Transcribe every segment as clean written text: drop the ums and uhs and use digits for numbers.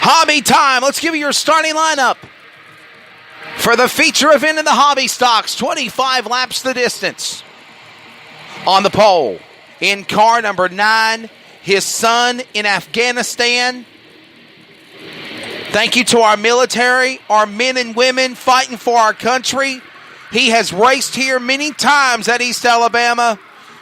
Hobby time. Let's give you your starting lineup for the feature event in the hobby stocks. 25 laps the distance. On the pole, in car number 9, his son in Afghanistan. Thank you to our military, our men and women fighting for our country. He has raced here many times at East Alabama.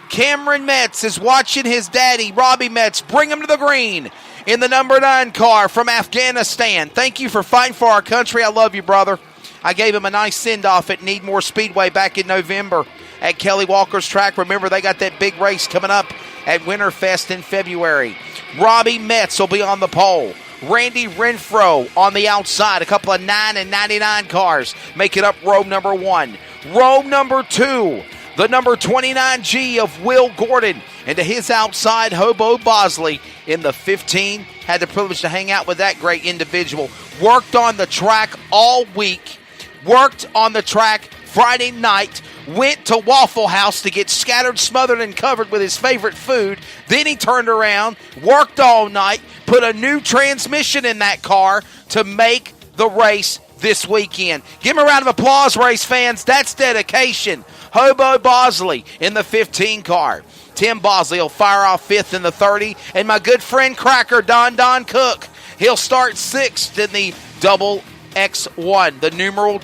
Cameron Metz is watching his daddy, Robbie Metz, bring him to the green in the number 9 car from Afghanistan. Thank you for fighting for our country. I love you, brother. I gave him a nice send-off at Needmore Speedway back in November at Kelly Walker's track. Remember, they got that big race coming up at Winterfest in February. Robbie Metz will be on the pole. Randy Renfro on the outside. A couple of 9 and 99 cars making up row number 1. Row number 2, the number 29G of Will Gordon. And to his outside, Hobo Bosley in the 15. Had the privilege to hang out with that great individual. Worked on the track all week. Worked on the track Friday night. Went to Waffle House to get scattered, smothered, and covered with his favorite food. Then he turned around, worked all night, put a new transmission in that car to make the race this weekend. Give him a round of applause, race fans. That's dedication. Hobo Bosley in the 15 car. Tim Bosley will fire off 5th in the 30. And my good friend Cracker, Don Cook, he'll start 6th in the double X1, the numeral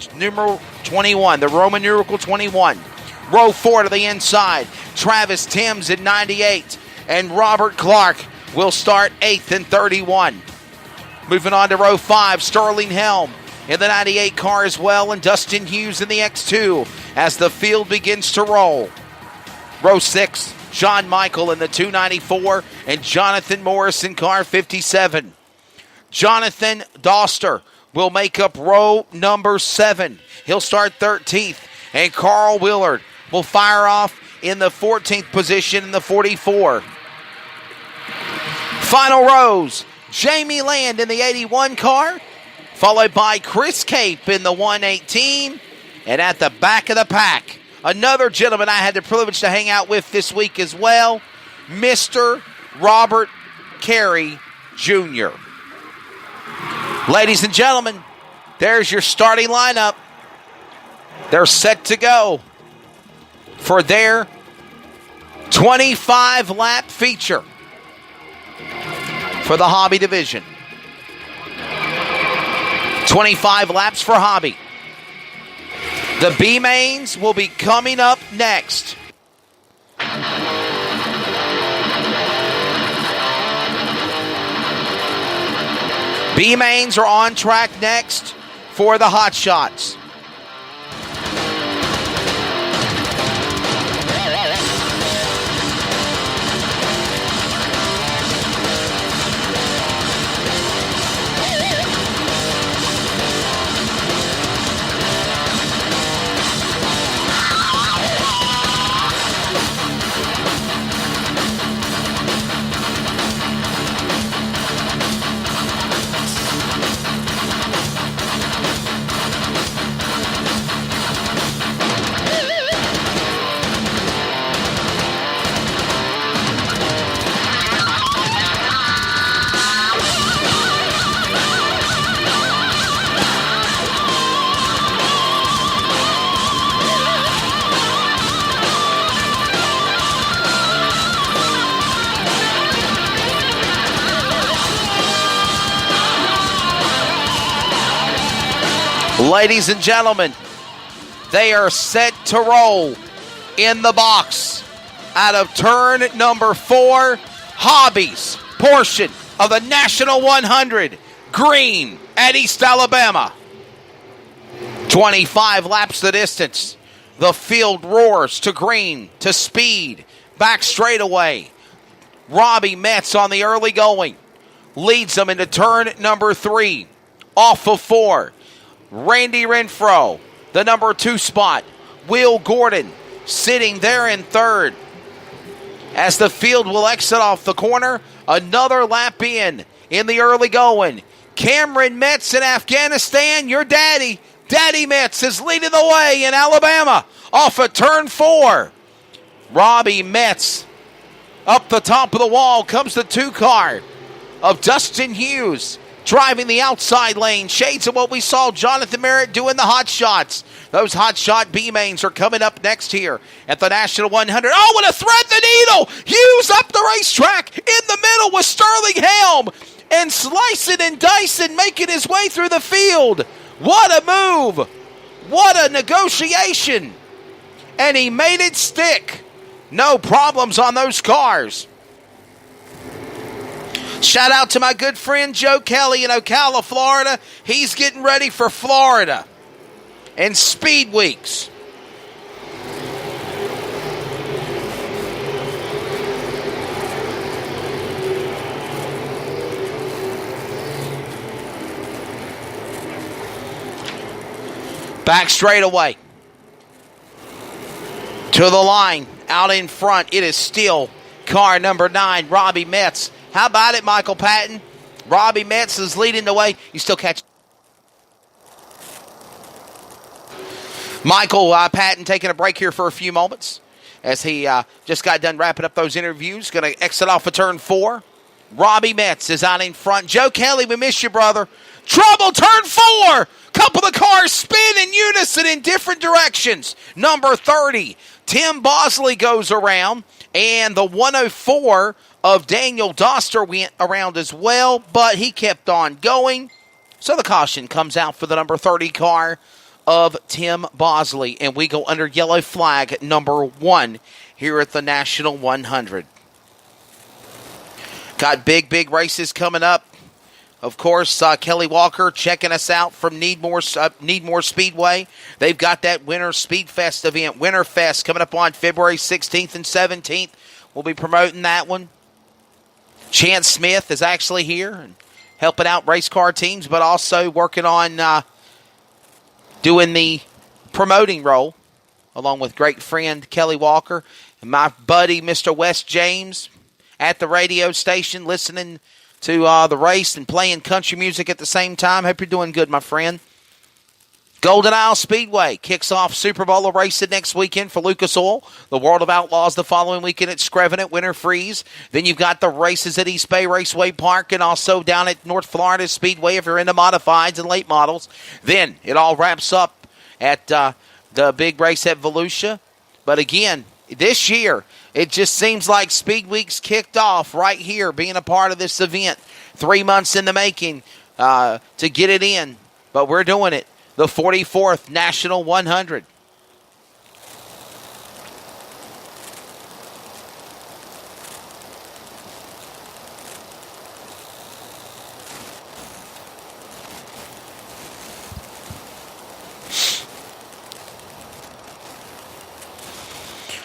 21, the Roman numeral 21. Row 4 to the inside. Travis Timms in 98. And Robert Clark will start 8th in 31. Moving on to row 5, Sterling Helm in the 98 car as well, and Dustin Hughes in the X2 as the field begins to roll. Row 6, John Michael in the 294, and Jonathan Morris in car 57. Jonathan Doster will make up row number 7. He'll start 13th, and Carl Willard will fire off in the 14th position in the 44. Final rows, Jamie Land in the 81 car, followed by Chris Cape in the 118, and at the back of the pack, another gentleman I had the privilege to hang out with this week as well, Mr. Robert Carey Jr. Ladies and gentlemen, there's your starting lineup. They're set to go for their 25-lap feature for the hobby division. 25 laps for hobby. The B-Mains will be coming up next. B-Mains are on track next for the Hot Shots. Ladies and gentlemen, they are set to roll in the box out of turn number 4, Hobby's portion of the National 100, green at East Alabama. 25 laps the distance. The field roars to green, to speed, back straightaway. Robbie Metz on the early going. Leads them into turn number 3. Off of 4. Randy Renfro, the number 2 spot. Will Gordon sitting there in 3rd. As the field will exit off the corner, another lap in the early going. Cameron Metz in Afghanistan, your daddy, Daddy Metz, is leading the way in Alabama off of turn 4. Robbie Metz up the top of the wall comes the 2 car of Dustin Hughes driving the outside lane. Shades of what we saw Jonathan Merritt doing the hot shots. Those hot shot B-mains are coming up next here at the National 100. Oh, what a thread the needle! Hughes up the racetrack in the middle with Sterling Helm and slicing and dicing, making his way through the field. What a move! What a negotiation! And he made it stick. No problems on those cars. Shout out to my good friend Joe Kelly in Ocala, Florida. He's getting ready for Florida and Speed Weeks. Back straight away. To the line, out in front, it is still car number 9, Robbie Metz. How about it, Michael Patton? Robbie Metz is leading the way. You still catch Michael Patton taking a break here for a few moments as he just got done wrapping up those interviews. Going to exit off of turn 4. Robbie Metz is out in front. Joe Kelly, we miss you, brother. Trouble, turn 4. Couple of cars spin in unison in different directions. Number 30, Tim Bosley goes around, and the 104 of Daniel Doster went around as well, but he kept on going. So the caution comes out for the number 30 car of Tim Bosley, and we go under yellow flag number 1 here at the National 100. Got big races coming up. Of course, Kelly Walker checking us out from Needmore Speedway. They've got that Winter Speed Fest event, Winter Fest, coming up on February 16th and 17th. We'll be promoting that one. Chance Smith is actually here and helping out race car teams, but also working on doing the promoting role, along with great friend Kelly Walker and my buddy Mr. Wes James at the radio station, listening to the race and playing country music at the same time. Hope you're doing good, my friend. Golden Isle Speedway kicks off Super Bowl racing next weekend for Lucas Oil. The World of Outlaws the following weekend at Screven at Winter Freeze. Then you've got the races at East Bay Raceway Park and also down at North Florida Speedway if you're into modifieds and late models. Then it all wraps up at the big race at Volusia. But again, this year, it just seems like Speed Weeks kicked off right here, being a part of this event. 3 months in the making to get it in, but we're doing it. The 44th National 100.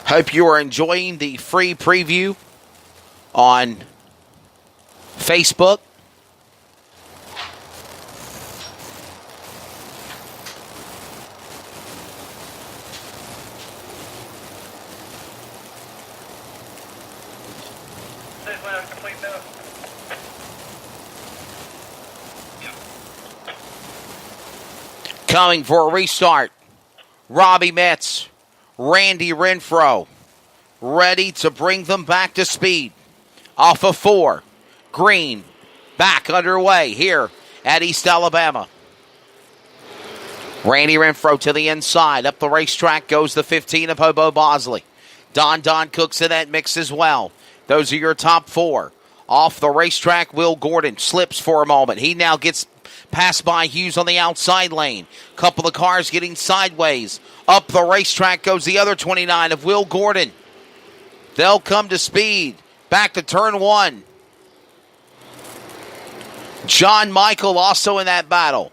Hope you are enjoying the free preview on Facebook. Coming for a restart, Robbie Metz, Randy Renfro, ready to bring them back to speed. Off of 4, green, back underway here at East Alabama. Randy Renfro to the inside. Up the racetrack goes the 15 of Hobo Bosley. Don Cooks in that mix as well. Those are your top 4. Off the racetrack, Will Gordon slips for a moment. He now gets passed by Hughes on the outside lane. Couple of cars getting sideways. Up the racetrack goes the other 29 of Will Gordon. They'll come to speed. Back to turn 1. John Michael also in that battle.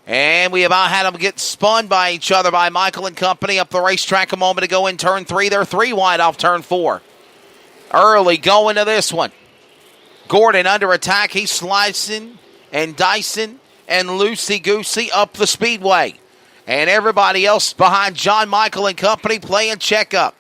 And we about had them get spun by each other by Michael and company up the racetrack a moment ago in turn 3. They're 3 wide off turn 4. Early going to this one. Gordon under attack. He's slicing and dicing and loosey-goosey up the speedway. And everybody else behind John Michael and company playing checkup.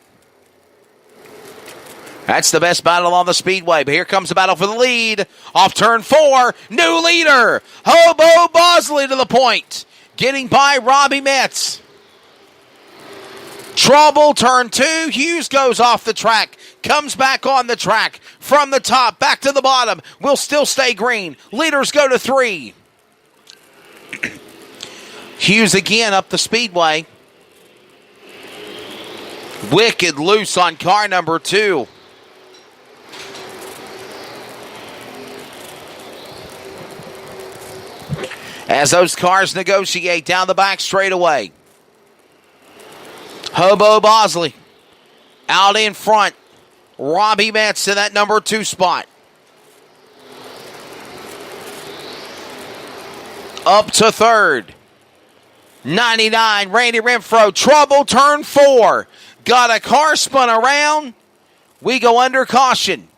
That's the best battle on the speedway. But here comes the battle for the lead. Off turn 4, new leader, Hobo Bosley to the point. Getting by Robbie Metz. Trouble, turn 2. Hughes goes off the track. Comes back on the track. From the top, back to the bottom. Will still stay green. Leaders go to 3. Hughes again up the speedway. Wicked loose on car number 2. As those cars negotiate down the back straightaway. Hobo Bosley out in front. Robbie Metz in that number 2 spot. Up to 3rd. 99, Randy Renfro. Trouble, turn 4. Got a car spun around. We go under caution.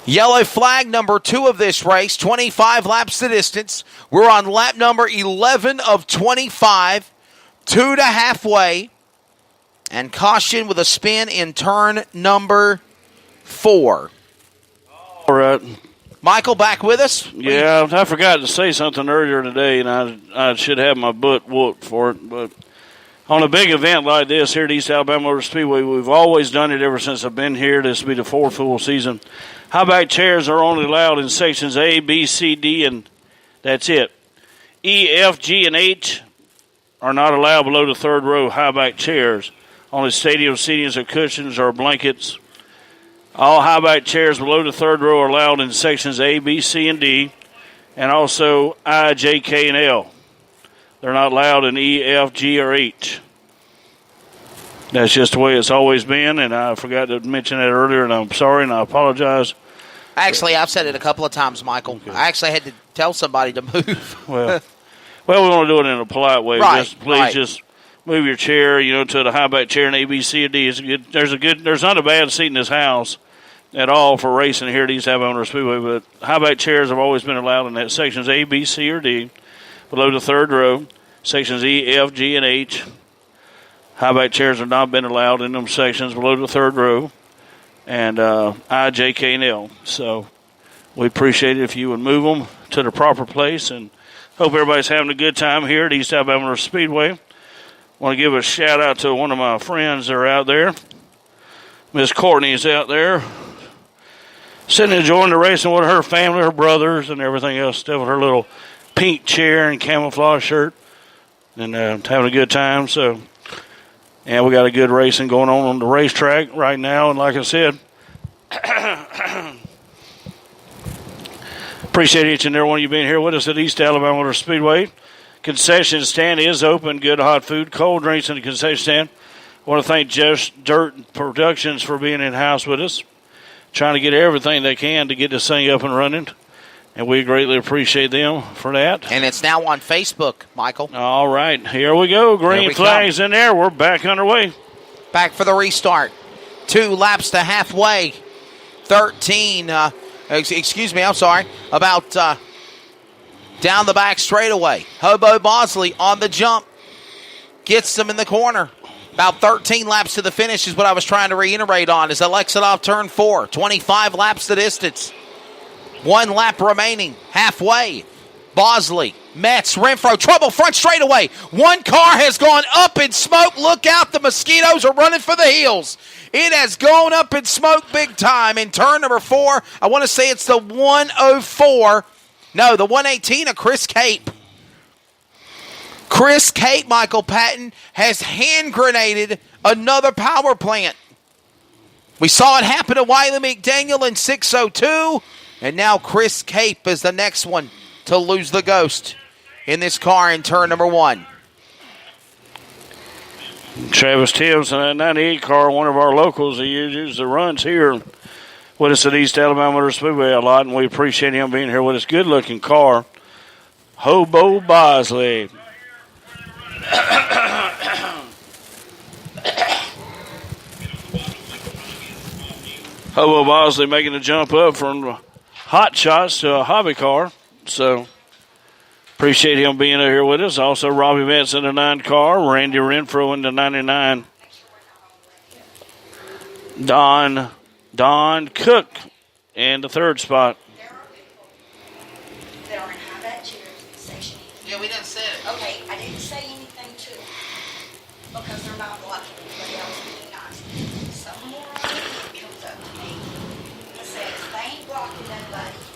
Yellow flag, number 2 of this race. 25 laps the distance. We're on lap number 11 of 25. 2 to halfway. And caution with a spin in turn number 4. All right. Michael, back with us? Yeah, I forgot to say something earlier today, and I should have my butt whooped for it. But on a big event like this here at East Alabama Motor Speedway, we've always done it ever since I've been here. This will be the 4th full season. High back chairs are only allowed in sections A, B, C, D, and that's it. E, F, G, and H are not allowed below the 3rd row high back chairs. Only stadium seatings or cushions or blankets. All high back chairs below the 3rd row are allowed in sections A, B, C, and D, and also I, J, K, and L. They're not allowed in E, F, G, or H. That's just the way it's always been, and I forgot to mention that earlier, and I'm sorry, and I apologize. Actually, I've said it a couple of times, Michael. Okay. I actually had to tell somebody to move. Well, we want to do it in a polite way. Right, Please just move your chair, to the high back chair in A, B, C, or D. There's not a bad seat in this house at all for racing here at East Alabama Motor Speedway, but high back chairs have always been allowed in that sections A, B, C, or D, below the 3rd row, sections E, F, G, and H. High back chairs have not been allowed in them sections below the 3rd row, and I, J, K, and L. So we appreciate it if you would move them to the proper place, and hope everybody's having a good time here at East Alabama Motor Speedway. Want to give a shout out to one of my friends that are out there. Miss Courtney is out there, sitting enjoying the racing with her family, her brothers, and everything else, still with her little pink chair and camouflage shirt, and having a good time. So, and we got a good racing going on the racetrack right now. And like I said, appreciate each and every one of you being here with us at East Alabama Motor Speedway. Concession stand is open. Good hot food, cold drinks in the concession stand. I want to thank Just Dirt Productions for being in-house with us, trying to get everything they can to get this thing up and running. And we greatly appreciate them for that. And it's now on Facebook, Michael. All right, here we go. Green flags in there. We're back underway. Back for the restart. 2 laps to halfway. 13, about down the back straightaway. Hobo Bosley on the jump. Gets them in the corner. About 13 laps to the finish is what I was trying to reiterate on. As Alexa exit off turn 4. 25 laps the distance. 1 lap remaining. Halfway. Bosley, Metz, Renfro, trouble front straightaway. 1 car has gone up in smoke. Look out, the mosquitoes are running for the hills. It has gone up in smoke big time in turn number 4. I want to say it's the 104. No, the 118 of Chris Cape. Chris Cape, Michael Patton, has hand grenaded another power plant. We saw it happen to Wiley McDaniel in 602, and now Chris Cape is the next one to lose the ghost in this car in turn number 1. Travis Tibbs in that 98 car, one of our locals. He usually runs here with us at East Alabama Motor Speedway a lot, and we appreciate him being here with us. Good-looking car. Hobo Bosley. Hobo Bosley making a jump up from hot shots to a hobby car. So appreciate him being here with us. Also, Robbie Metz in the 9 car. Randy Renfro in the 99. Don Cook in the 3rd spot. They're in high back chairs, section E. Yeah, we didn't say it. Okay, I didn't say anything to them. because they're not blocking anybody else being nice. Some moron comes up to me and says, they ain't blocking nobody.